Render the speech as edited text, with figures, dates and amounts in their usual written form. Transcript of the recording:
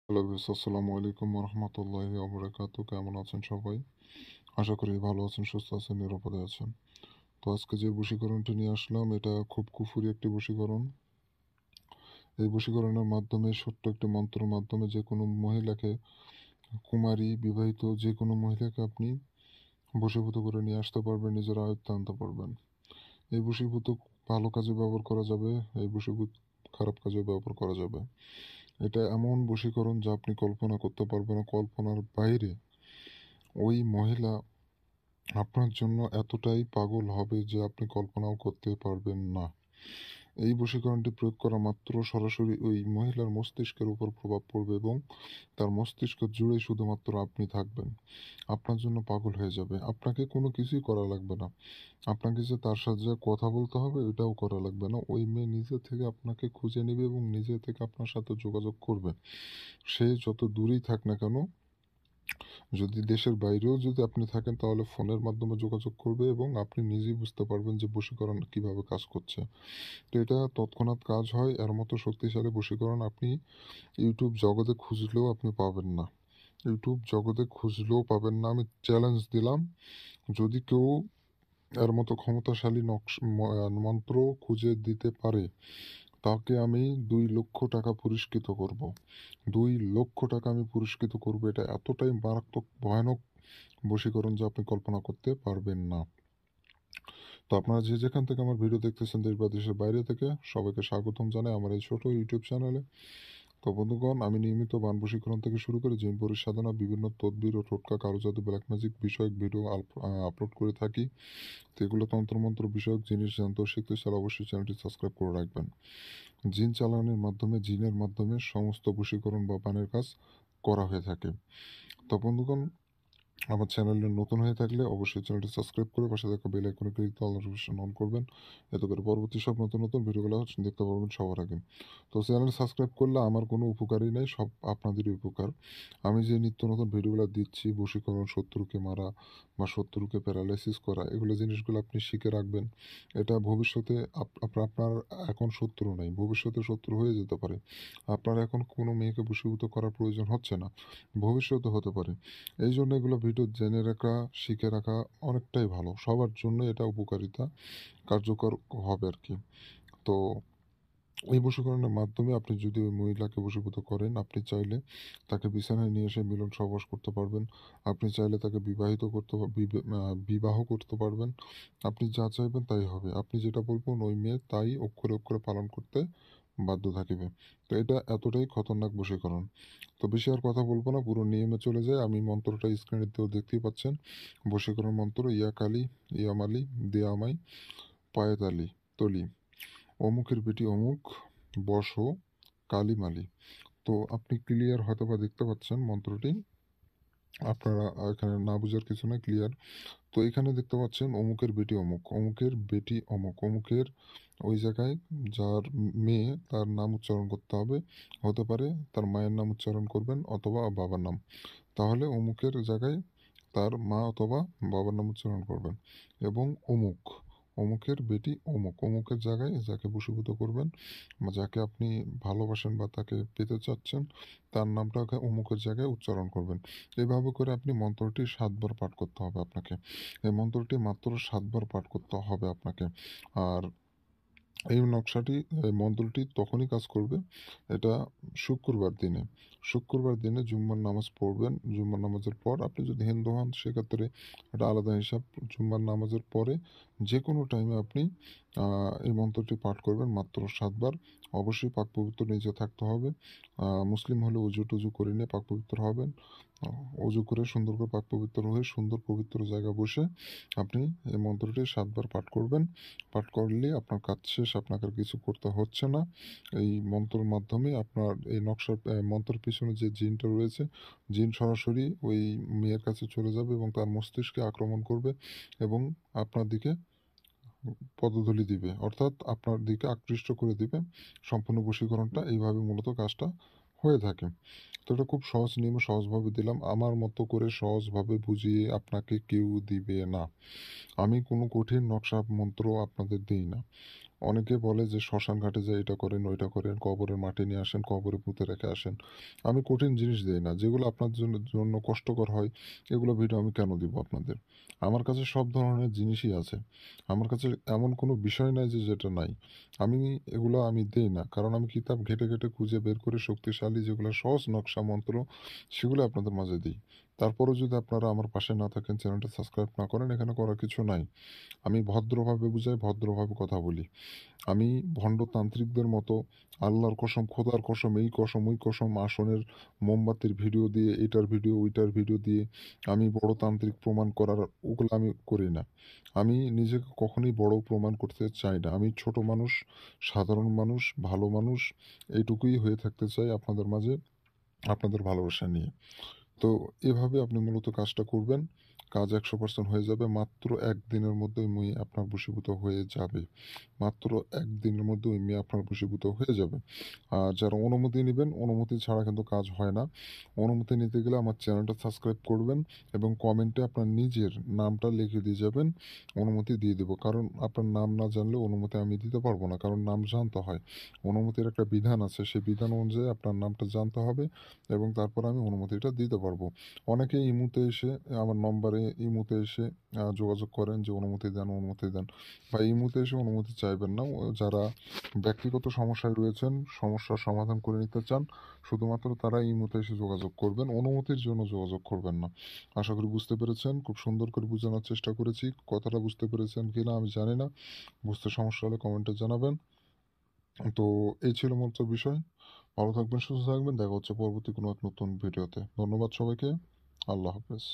Hello viewers, আসসালামু আলাইকুম রহমতুল্লাহি ওবরাকাতু। কেমন আছেন সবাই? আশা করি ভালো আছেন, সুস্থ আছেন, নিরাপদে আছেন। তো আজকে যে বশীকরণটি নিয়ে আসলাম এটা খুব কুফুরি একটি বশীকরণ। এই বশীকরণের মাধ্যমে ছোট্ট একটি মন্ত্রের মাধ্যমে যে কোনো মহিলাকে, কুমারী বিবাহিত যে কোনো মহিলাকে আপনি বশীভূত করে নিয়ে আসতে পারবেন, নিজের আয়ত্তে আনতে পারবেন। এই বশীভূত ভালো কাজে ব্যবহার করা যাবে, এই বশীভূত খারাপ কাজে ব্যবহার করা যাবে। এটা এমন বশীকরণ যা আপনি কল্পনা করতে পারবেন না, কল্পনার বাইরে। ওই মহিলা আপনার জন্য এতটাই পাগল হবে যে আপনি কল্পনাও করতে পারবেন না। এই বশীকরণটি প্রয়োগ করা মাত্র সরাসরি ওই মহিলার মস্তিষ্কের উপর প্রভাব পড়বে এবং তার মস্তিষ্ক জুড়ে শুধুমাত্র আপনি থাকবেন। আপনার জন্য পাগল হয়ে যাবে। আপনাকে কোনো কিছুই করা লাগবে না। আপনাকে যে তার সাথে যে কথা বলতে হবে এটাও করা লাগবে না। ওই মেয়ে নিজে থেকে আপনাকে খুঁজে নেবে এবং নিজে থেকে আপনার সাথে যোগাযোগ করবে। সে যত দূরেই থাক না কেন, যদি দেশের বাইরেও যদি আপনি থাকেন তাহলে ফোনের মাধ্যমে যোগাযোগ করবে এবং আপনি নিজেই বুঝতে পারবেন যে বশীকরণ কিভাবে কাজ করছে। তো এটা তৎক্ষণাৎ কাজ হয়। এর মতো শক্তিশালী বশীকরণ আপনি ইউটিউব জগতে খুঁজলেও আপনি পাবেন না। ইউটিউব জগতে খুঁজলেও পাবেন না। আমি চ্যালেঞ্জ দিলাম, যদি কেউ এর মতো ক্ষমতাশালী মন্ত্র খুঁজে দিতে পারে তাকে আমি 2 লক্ষ টাকা পুরস্কৃত করব। 2 লক্ষ টাকা আমি পুরস্কৃত করব। এটা এতটাই মারাত্মক ভয়ানক বশীকরণ যা আপনি কল্পনা করতে পারবেন না। তো আপনারা যে যেখান থেকে আমার ভিডিও দেখতেছেন, দেশ বা দেশের বাইরে থেকে, সবাইকে স্বাগতম জানাই আমার এই ছোট ইউটিউব চ্যানেলে। তো বন্ধুগণ, আমি নিয়মিত বান বশীকরণ থেকে শুরু করে জিন পরিসাধনা, বিভিন্ন তদবির ও টোটকা, কারো জাদু, ব্ল্যাক ম্যাজিক বিষয়ক ভিডিও আপলোড করে থাকি। তো এগুলো তন্ত্রমন্ত্র বিষয়ক জিনিস জানতে ও শিখতে চাইলে অবশ্যই চ্যানেলটি সাবস্ক্রাইব করে রাখবেন। জিন চালানোর মাধ্যমে, জিনের মাধ্যমে সমস্ত বশীকরণ বা বানের কাজ করা হয়ে থাকে। তো বন্ধুগণ, আমার চ্যানেলে নতুন হয়ে থাকলে অবশ্যই চ্যানেলটি সাবস্ক্রাইব করে পাশে থাকা বেল আইকনে ক্লিক দিয়ে অল নোটিফিকেশন অন করবেন। এতে করে পরবর্তী সব নতুন নতুন ভিডিওগুলো দেখতে পারবেন সবার আগে। তো চ্যানেল সাবস্ক্রাইব করলে আমার কোনো উপকারই নেই, সব আপনাদেরই উপকার। আমি যে নিত্য নতুন ভিডিওগুলো দিচ্ছি, বশীকরণ, শত্রুকে মারা বা শত্রুকে প্যারালাইসিস করা, এগুলো জিনিসগুলো আপনি শিখে রাখবেন। এটা ভবিষ্যতে আপনার এখন শত্রু নাই, ভবিষ্যতে শত্রু হয়ে যেতে পারে। আপনার এখন কোনো মেয়েকে বশীভূত করার প্রয়োজন হচ্ছে না, ভবিষ্যতে হতে পারে। এই জন্য এগুলো ভিডিও জেনে রাখা, শিখে রাখা অনেকটাই ভালো। সবার জন্য এটা উপকারিতা কার্যকর হবে আরকি। তো এই বশীকরণের মাধ্যমে আপনি যদি ওই মহিলাকে বশীভূত করেন, আপনি চাইলে তাকে বিছানায় নিয়ে এসে মিলন সহবাস করতে পারবেন। আপনি চাইলে তাকে বিবাহিত করতে পা বিবে আ বিবাহ করতে পারবেন। আপনি যা চাইবেন তাই হবে। আপনি যেটা বলবেন ওই মেয়ে তাই অক্ষরে, অক্ষরে পালন করতে বাধ্য থাকিবে। তো এটা এতটাই খতরনাক বশীকরণ। তো বেশি আর কথা বলব না, পুরো নিয়মে চলে যাই। আমি মন্ত্রটা স্ক্রিনেতেও দেখতেই পাচ্ছেন। বশীকরণ মন্ত্র: ইয়া কালী, ইয়া মালি, দে আমায় পায়ে তালি, তলি। অমুকের বেটি অমুক, বসো কালী মালি। তো আপনি ক্লিয়ার হয়তোবা দেখতে পাচ্ছেন মন্ত্রটি। আপনারা এখানে না বুঝার কিছু না, ক্লিয়ার। তো এখানে দেখতে পাচ্ছেন অমুকের বেটি অমুক, অমুকের বেটি অমুক, অমুকের ওই জায়গায় যার মেয়ে তার নাম উচ্চারণ করতে হবে। হতে পারে তার মায়ের নাম উচ্চারণ করবেন অথবা বাবার নাম। তাহলে অমুকের জায়গায় তার মা অথবা বাবার নাম উচ্চারণ করবেন এবং অমুক, অমুকের বেটি অমুক, অমুকের জায়গায় যাকে বশীভূত করবেন বা যাকে আপনি ভালোবাসেন বা তাকে পেতে চাচ্ছেন তার নামটাকে অমুকের জায়গায় উচ্চারণ করবেন। এভাবে করে আপনি মন্ত্রটি ৭ বার পাঠ করতে হবে আপনাকে। এই মন্ত্রটি মাত্র ৭ বার পাঠ করতে হবে আপনাকে। আর এই নকশাটি, এই মন্ত্রটি তখনই কাজ করবে, এটা শুক্রবার দিনে। শুক্রবার দিনে জুম্মার নামাজ পড়বেন। জুম্মার নামাজের পর আপনি যদি হিন্দু হন সেক্ষেত্রে এটা আলাদা হিসাব। জুম্মার নামাজের পরে যেকোনো টাইমে আপনি এই মন্ত্রটি পাঠ করবেন মাত্র ৭ বার। অবশ্যই পাক পবিত্র নিজে থাকতে হবে। মুসলিম হলে অজু-টজু করে নিয়ে পাক পবিত্র হবেন। আ অজু করে সুন্দর করে পাক পবিত্র হয়ে সুন্দর পবিত্র জায়গায় বসে আপনি এই মন্ত্রটি ৭ বার পাঠ করবেন। পাঠ করলে আপনার কাজ শেষ। আপনাকে আর কিছু করতে হচ্ছে না। এই মন্ত্রের মাধ্যমে আপনার এই নকশার মন্ত্রের পিছনে যে জিনটা রয়েছে, জিন সরাসরি ওই মেয়ের কাছে চলে যাবে এবং তার মস্তিষ্কে আক্রমণ করবে এবং আপনার দিকে পদধূলি দিবে। অর্থাৎ আপনার দিকে আকৃষ্ট করে দিবে। সম্পূর্ণ বশীকরণটা এইভাবে মূলত কাজটা হয়ে থাকে। তো তো এটা খুব সহজ নিয়মে সহজভাবে দিলাম। আমার মতো করে সহজভাবে বুঝিয়ে আপনাকে কেউ দিবে না। আমি কোনো কঠিন নকশা মন্ত্র আপনাদের দেই না। অনেকে বলে যে শ্মশান ঘাটে যেয়ে এটা করেন, ওইটা করেন, কবরের মাটি নিয়ে আসেন, কবরে পুঁতে রেখে আসেন। আমি কঠিন জিনিস দেই না। যেগুলো আপনার জন্য কষ্টকর হয়, এগুলো ভিডিও আমি কেন দিব আপনাদের? আমার কাছে সব ধরনের জিনিসই আছে। আমার কাছে এমন কোনো বিষয় নাই যে যেটা নাই। আমি এগুলো আমি দেই না। কারণ আমি কিতাব ঘেঁটে, ঘেঁটে খুঁজে বের করে শক্তিশালী যেগুলো সহজ নকশা মন্ত্র, সেগুলো আপনাদের মাঝে দিই। তারপরেও যদি আপনারা আমার পাশে না থাকেন, চ্যানেলটা সাবস্ক্রাইব না করেন, এখানে করার কিছু নাই। আমি ভদ্রভাবে বুঝাই, ভদ্রভাবে কথা বলি। আমি ভণ্ড তান্ত্রিকদের মতো আল্লাহর কসম, খোদার কসম, এই কসম, ওই কসম, আসনের মোমবাতির ভিডিও দিয়ে, এটার ভিডিও, ওইটার ভিডিও দিয়ে আমি বড় তান্ত্রিক প্রমাণ করার ওগুলো আমি করি না। আমি নিজেকে কখনোই বড় প্রমাণ করতে চাই না। আমি ছোট মানুষ, সাধারণ মানুষ, ভালো মানুষ, এইটুকুই হয়ে থাকতে চাই আপনাদের মাঝে, আপনাদের ভালোবাসা নিয়ে। তো এভাবে আপনি মূলত কাজটা করবেন। কাজ ১০০% হয়ে যাবে। মাত্র ১ দিনের মধ্যে ওই মেয়ে আপনার বশীভূত হয়ে যাবে। মাত্র ১ দিনের মধ্যে ওই মেয়ে আপনার বশীভূত হয়ে যাবে। আর যারা অনুমতি নিবেন, অনুমতি ছাড়া কিন্তু কাজ হয় না। অনুমতি নিতে গেলে আমার চ্যানেলটা সাবস্ক্রাইব করবেন এবং কমেন্টে আপনার নিজের নামটা লিখে দিয়ে যাবেন। অনুমতি দিয়ে দেব। কারণ আপনার নাম না জানলে অনুমতি আমি দিতে পারব না। কারণ নাম জানতে হয়। অনুমতির একটা বিধান আছে। সেই বিধান অনুযায়ী আপনার নামটা জানতে হবে এবং তারপর আমি অনুমতিটা দিতে পারব। অনেকে ইমুতে এসে আমার নম্বরে ইমুতে এসে যোগাযোগ করেন যে অনুমতি দেন, অনুমতি দেন। বা ইমুতে এসে অনুমতি চাইবেন না। যারা ব্যক্তিগত সমস্যায় রয়েছেন, সমস্যার সমাধান করে নিতে চান, শুধুমাত্র তারা ইমুতে এসে যোগাযোগ করবেন। অনুমতির জন্য যোগাযোগ করবেন না। আশা করি বুঝতে পেরেছেন। খুব সুন্দর করে বোঝানোর চেষ্টা করেছি। কথাটা বুঝতে পেরেছেন কিনা আমি জানি না। বুঝতে সমস্যা হলে কমেন্টে জানাবেন। তো এই ছিল মূলত বিষয়। ভালো থাকবেন, সুস্থ থাকবেন। দেখা হচ্ছে পরবর্তী কোনো এক নতুন ভিডিওতে। ধন্যবাদ সবাইকে। আল্লাহ হাফেজ।